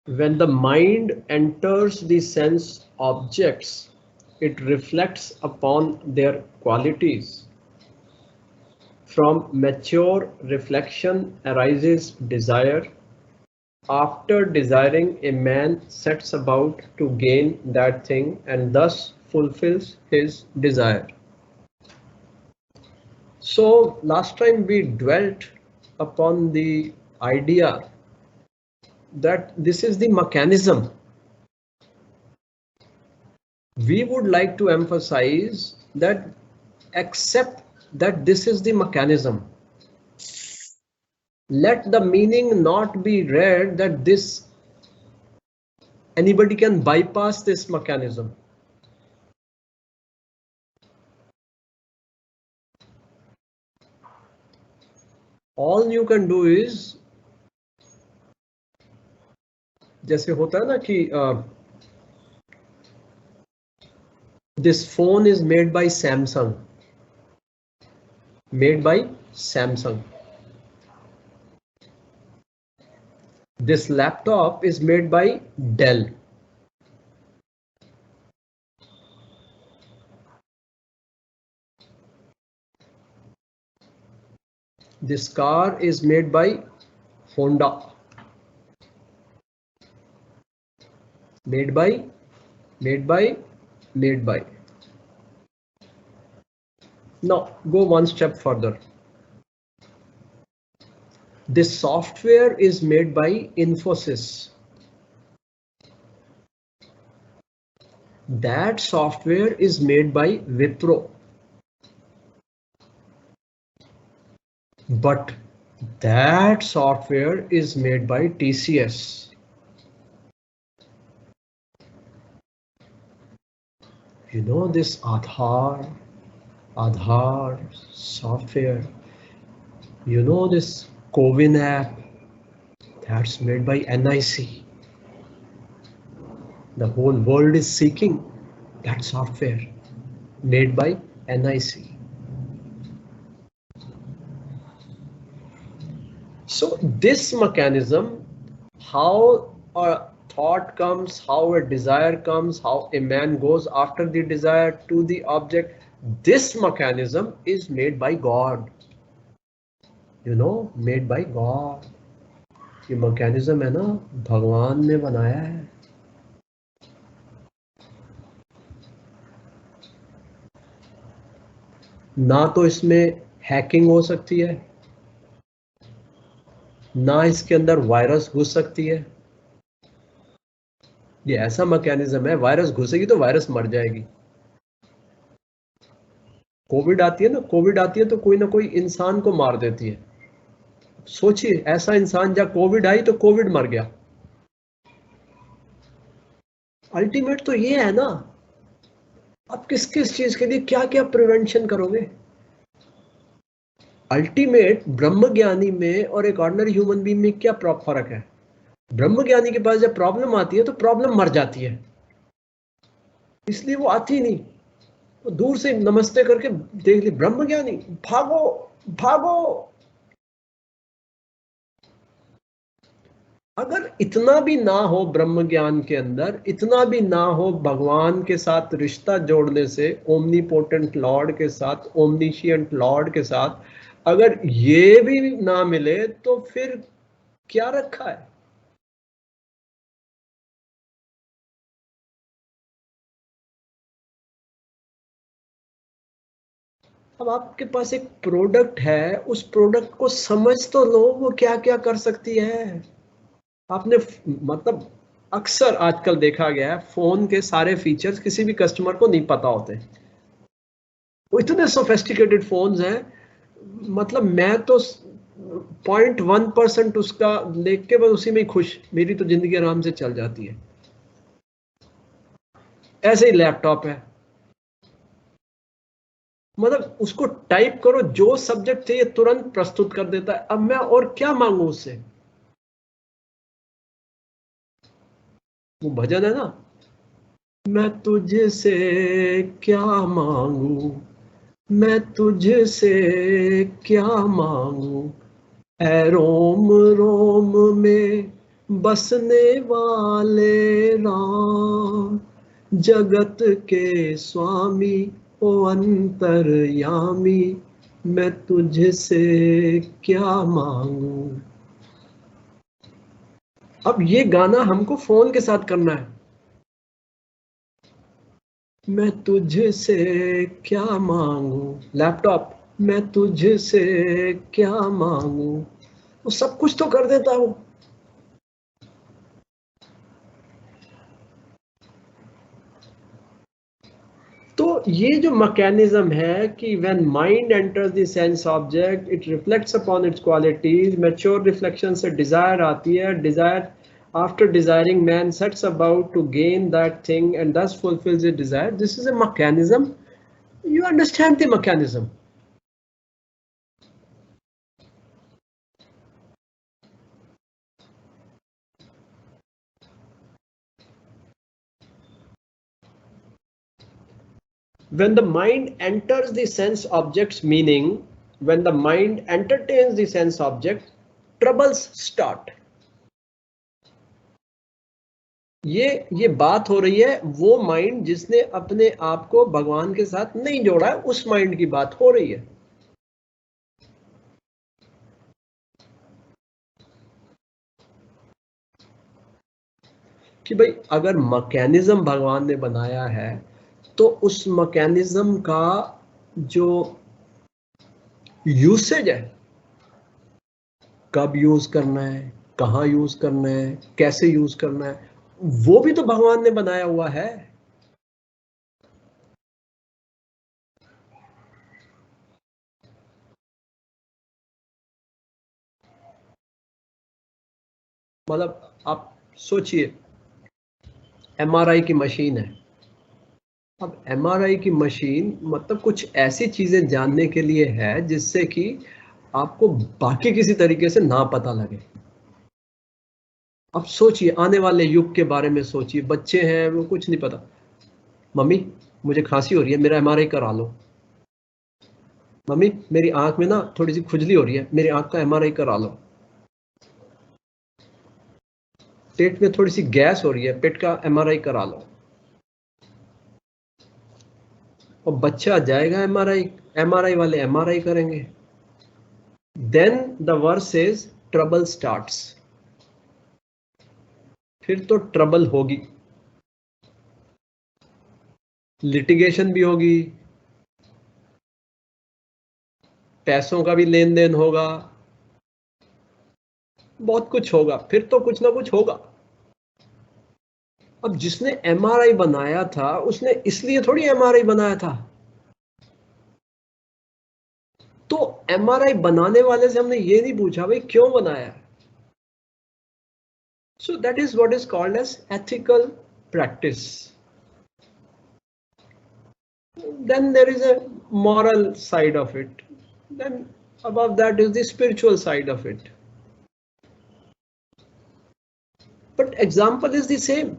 When the mind enters the sense objects, it reflects upon their qualities. From mature reflection arises desire. After desiring, a man sets about to gain that thing and thus fulfills his desire. So last time we dwelt upon the idea that this is the mechanism. We would like to emphasize that accept that this is the mechanism. Let the meaning not be read that this anybody can bypass this mechanism. All you can do is, जैसे होता है ना कि this phone is made by Samsung. Made by Samsung. This laptop is made by Dell. This car is made by Honda. Made by. Now go one step further. This software is made by Infosys. That software is made by Wipro. But that software is made by TCS. You know this Aadhaar software. You know this CoWIN app, that's made by NIC. The whole world is seeking that software made by NIC. So this mechanism, how a thought comes, how a desire comes, how a man goes after the desire to the object, this mechanism is made by God. You know, made by God. ये mechanism है ना, भगवान ने बनाया है. ना तो इसमें हैकिंग हो सकती है, ना इसके अंदर वायरस घुस सकती है. ये ऐसा मैकेनिज्म है, वायरस घुसेगी तो वायरस मर जाएगी. कोविड आती है ना, कोविड आती है तो कोई ना कोई इंसान को मार देती है. सोचिए ऐसा इंसान जब कोविड आई तो कोविड मर गया. अल्टीमेट तो ये है ना, आप किस किस चीज के लिए क्या क्या प्रिवेंशन करोगे. अल्टीमेट ब्रह्मज्ञानी में और एक ऑर्डिनरी ह्यूमन बीइंग में क्या फर्क है. ब्रह्मज्ञानी के पास जब प्रॉब्लम आती है तो प्रॉब्लम मर जाती है, इसलिए वो आती नहीं. वो दूर से नमस्ते करके देख ली, ब्रह्मज्ञानी भागो भागो. अगर इतना भी ना हो ब्रह्म ज्ञान के अंदर, इतना भी ना हो भगवान के साथ रिश्ता जोड़ने से, ओमनीपोटेंट लॉर्ड के साथ, ओमनीशिएंट लॉर्ड के साथ, अगर ये भी ना मिले तो फिर क्या रखा है. अब आपके पास एक प्रोडक्ट है, उस प्रोडक्ट को समझ तो लो वो क्या क्या कर सकती है. आपने मतलब अक्सर आजकल देखा गया है, फोन के सारे फीचर्स किसी भी कस्टमर को नहीं पता होते. वो इतने सोफिस्टिकेटेड फोन्स हैं, मतलब मैं तो 0.1% उसका देख के बस उसी में खुश, मेरी तो जिंदगी आराम से चल जाती है. ऐसे ही लैपटॉप है, मतलब उसको टाइप करो, जो सब्जेक्ट चाहिए तुरंत प्रस्तुत कर देता है. अब मैं और क्या मांगू उससे. वो भजन है ना, मैं तुझसे क्या मांगू, मैं तुझसे क्या मांगू, ऐ रोम रोम में बसने वाले राम, जगत के स्वामी ओ अंतर्यामी, मैं तुझसे क्या मांगू। अब ये गाना हमको फोन के साथ करना है। मैं तुझसे क्या मांगू, लैपटॉप, मैं तुझसे क्या मांगू, वो सब कुछ तो कर देता वो। तो ये जो मैकेनिज्म है कि when mind enters the sense object it reflects upon its qualities, mature reflection से डिजायर आती है, desire after desiring man sets about to gain that thing and thus fulfills his desire. This is a mechanism. You understand the mechanism. When the mind enters the sense object's meaning, when the mind entertains the sense object, troubles start. ये बात हो रही है वो mind जिसने अपने आप को भगवान के साथ नहीं जोड़ा है, उस माइंड की बात हो रही है। कि भाई अगर मैकेनिज्म भगवान ने बनाया है तो उस मैकेनिज्म का जो यूसेज है, कब यूज करना है, कहाँ यूज करना है, कैसे यूज करना है, वो भी तो भगवान ने बनाया हुआ है। मतलब आप सोचिए, एमआरआई की मशीन है। अब एमआरआई की मशीन मतलब कुछ ऐसी चीजें जानने के लिए है जिससे कि आपको बाकी किसी तरीके से ना पता लगे। अब सोचिए आने वाले युग के बारे में सोचिए, बच्चे हैं वो कुछ नहीं पता, मम्मी मुझे खांसी हो रही है मेरा एमआरआई करा लो, मम्मी मेरी आंख में ना थोड़ी सी खुजली हो रही है मेरी आंख का एमआरआई करा लो, पेट में थोड़ी सी गैस हो रही है पेट का एमआरआई करा लो। और बच्चा जाएगा एमआरआई, एमआरआई वाले एमआरआई करेंगे। Then the worse is trouble starts. फिर तो ट्रबल होगी, लिटिगेशन भी होगी, पैसों का भी लेन देन होगा, बहुत कुछ होगा, फिर तो कुछ ना कुछ होगा। अब जिसने एमआरआई बनाया था उसने इसलिए थोड़ी एमआरआई बनाया था। तो एमआरआई बनाने वाले से हमने ये नहीं पूछा भाई क्यों बनाया। So that is what is called as ethical practice. Then there is a moral side of it. Then above that is the spiritual side of it. But example is the same.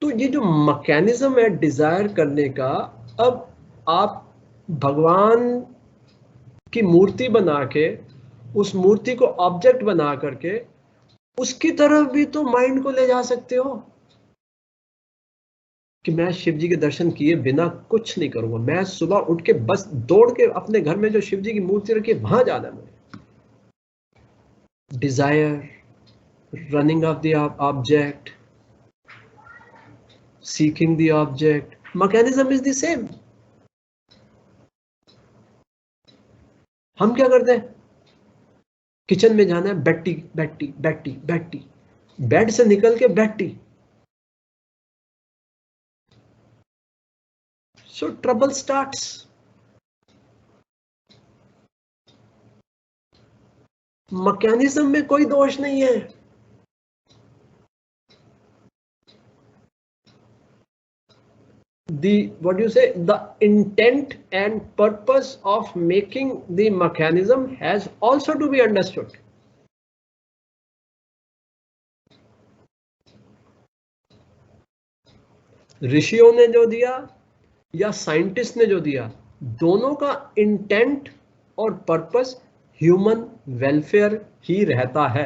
तो ये जो mechanism है Dzire करने का, अब आप भगवान की मूर्ति बना के उस मूर्ति को ऑब्जेक्ट बना करके उसकी तरफ भी तो माइंड को ले जा सकते हो कि मैं शिव जी के दर्शन किए बिना कुछ नहीं करूंगा, मैं सुबह उठ के बस दौड़ के अपने घर में जो शिव जी की मूर्ति रखी है वहां जाना है मुझे। Desire, running of the object, seeking the object, mechanism is the same. हम क्या करते हैं, किचन में जाना है, बैठी बैठी बैठी बैठी, बेड से निकल के बैठी, सो ट्रबल स्टार्ट्स। मैकेनिज्म में कोई दोष नहीं है। The what do you say, the intent and purpose of making the mechanism has also to be understood. ऋषियों ने जो दिया या साइंटिस्ट ने जो दिया, दोनों का इंटेंट और पर्पस ह्यूमन वेलफेयर ही रहता है,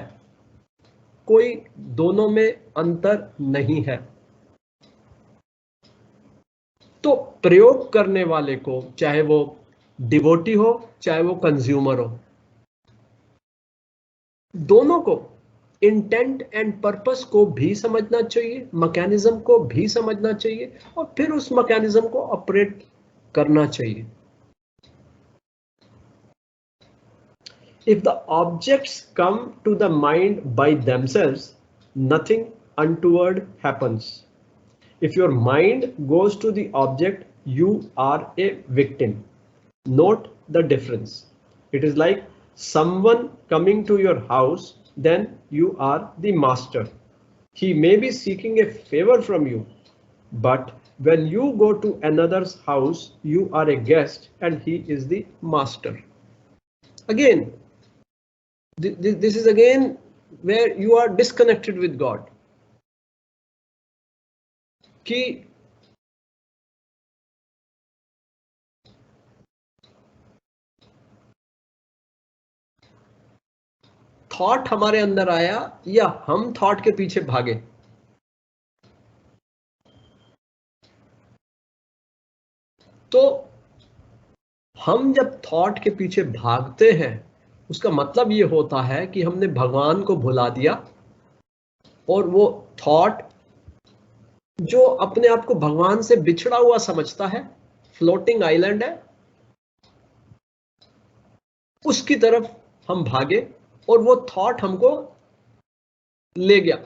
कोई दोनों में अंतर नहीं है। तो प्रयोग करने वाले को, चाहे वो डिवोटी हो चाहे वो कंज्यूमर हो, दोनों को इंटेंट एंड पर्पस को भी समझना चाहिए, मैकेनिज्म को भी समझना चाहिए और फिर उस मैकेनिज्म को ऑपरेट करना चाहिए। If the objects come to the mind by themselves, nothing untoward happens. If your mind goes to the object, you are a victim. Note the difference. It is like someone coming to your house, then you are the master. He may be seeking a favor from you, but when you go to another's house, you are a guest and he is the master. Again, this is again where you are disconnected with God. कि thought हमारे अंदर आया या हम thought के पीछे भागे। तो हम जब थॉट के पीछे भागते हैं, उसका मतलब ये होता है कि हमने भगवान को भुला दिया और वो थॉट जो अपने आप को भगवान से बिछड़ा हुआ समझता है, फ्लोटिंग आइलैंड है, उसकी तरफ हम भागे और वो थॉट हमको ले गया।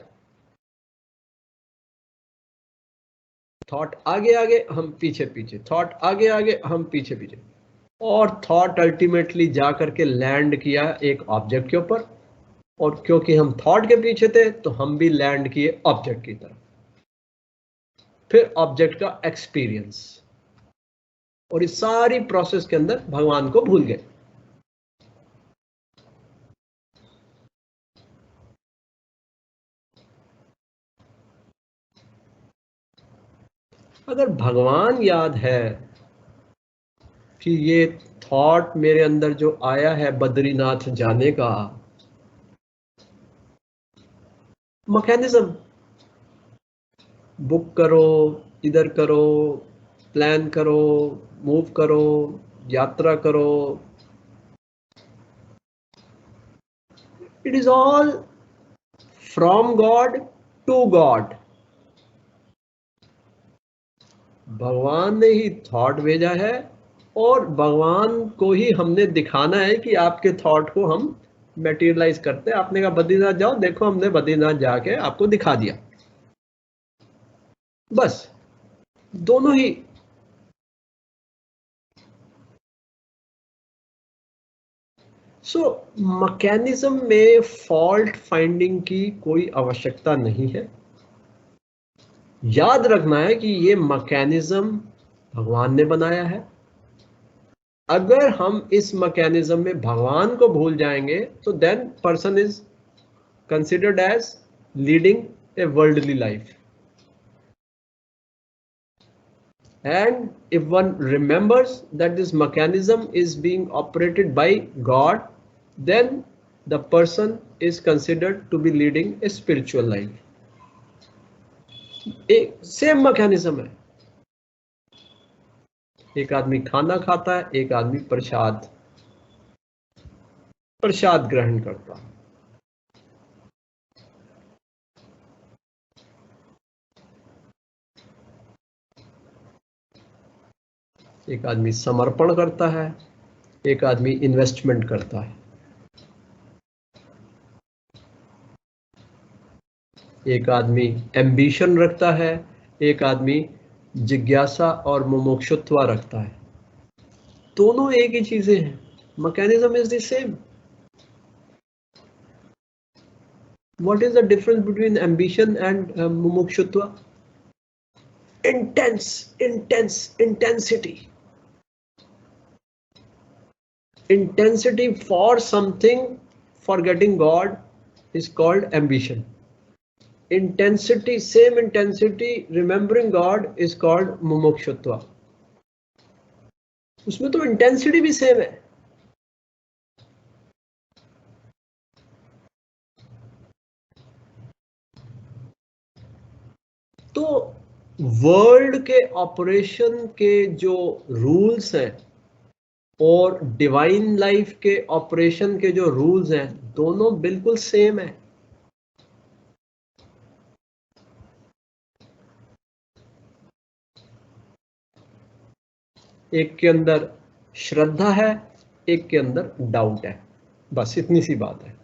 थॉट आगे आगे, हम पीछे पीछे, थॉट आगे आगे, हम पीछे पीछे, और थॉट अल्टीमेटली जा करके लैंड किया एक ऑब्जेक्ट के ऊपर, और क्योंकि हम थॉट के पीछे थे तो हम भी लैंड किए ऑब्जेक्ट की तरफ। फिर ऑब्जेक्ट का एक्सपीरियंस, और इस सारी प्रोसेस के अंदर भगवान को भूल गए। अगर भगवान याद है कि ये थॉट मेरे अंदर जो आया है बद्रीनाथ जाने का, मैकेनिज्म बुक करो, इधर करो, प्लान करो, मूव करो, यात्रा करो, it is all from God to God. भगवान ने ही थॉट भेजा है और भगवान को ही हमने दिखाना है कि आपके थॉट को हम मैटेरियलाइज करते हैं। आपने कहा बद्रीनाथ जाओ, देखो हमने बद्रीनाथ जाके आपको दिखा दिया, बस। दोनों ही। सो मैकेनिज्म में फॉल्ट फाइंडिंग की कोई आवश्यकता नहीं है। याद रखना है कि ये मैकेनिज्म भगवान ने बनाया है। अगर हम इस मैकेनिज्म में भगवान को भूल जाएंगे तो then person is considered as leading a worldly life. And if one remembers that this mechanism is being operated by God, then the person is considered to be leading a spiritual life. एक same mechanism है। एक आदमी खाना खाता है, एक आदमी प्रसाद ग्रहण करता है। एक आदमी समर्पण करता है, एक आदमी इन्वेस्टमेंट करता है। एक आदमी एम्बिशन रखता है, एक आदमी जिज्ञासा और मुमुक्षुत्व रखता है। दोनों एक ही चीजें हैं। Mechanism is the same. What is the difference between ambition and mumukshutva? Intensity. Intensity for something, forgetting God, is called ambition. Intensity, same intensity, remembering God, is called mumukshutva. उसमें तो intensity भी सेम है। तो world के operation के जो rules हैं और डिवाइन लाइफ के ऑपरेशन के जो रूल्स हैं दोनों बिल्कुल सेम है। एक के अंदर श्रद्धा है, एक के अंदर डाउट है, बस इतनी सी बात है।